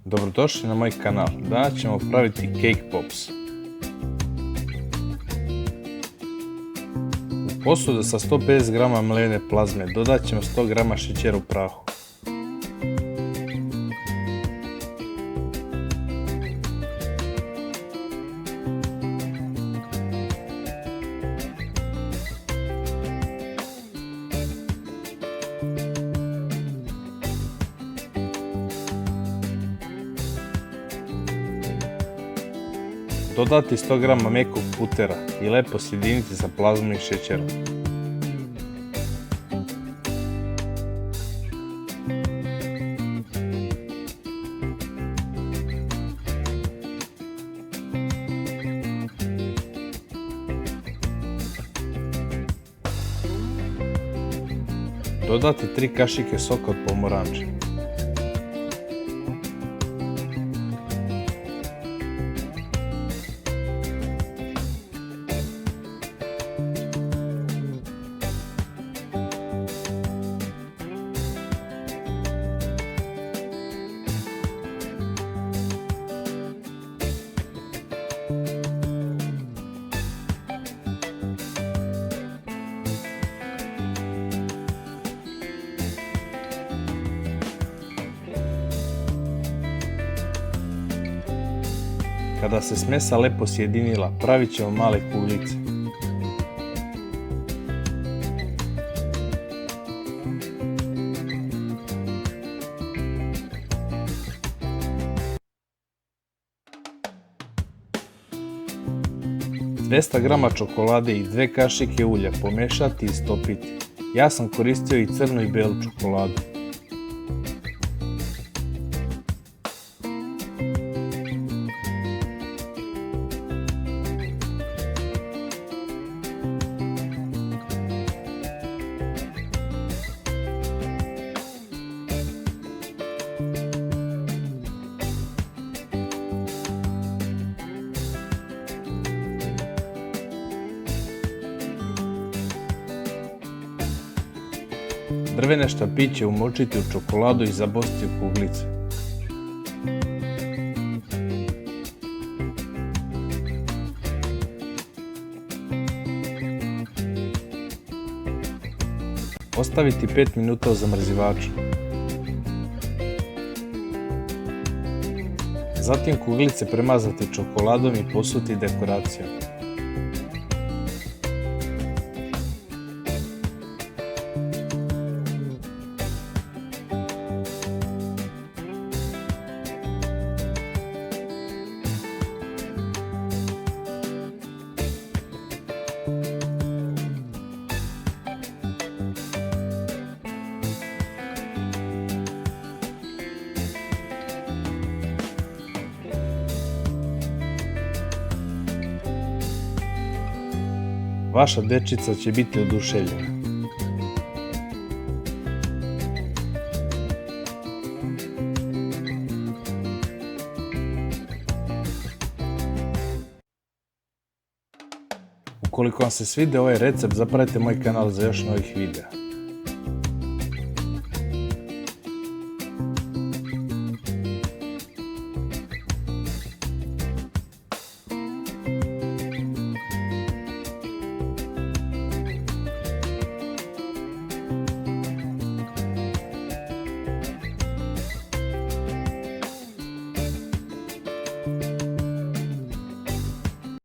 Dobrodošli na moj kanal. Danas ćemo praviti cake pops. U posudu sa 150 g mlene plazme dodat ćemo 100 g šećera u prahu. Dodati 100 g mekog putera i lepo sjediniti sa plazmom i šećerom. Dodati 3 kašike soka od pomoranče. Kada se smesa lepo sjedinila, pravit ćemo male kuglice. Dvesta g čokolade i 2 kašike ulja pomešati i stopiti. Ja sam koristio i crnu i belu čokoladu. Drvene štapiće umočiti u čokoladu i zabositi u kuglice. Ostaviti 5 minuta u zamrzivaču. Zatim kuglice premazati čokoladom i posuti dekoracijom. Vaša dečica će biti oduševljena. Ukoliko vam se svidio ovaj recept, zapratite moj kanal za još novih videa.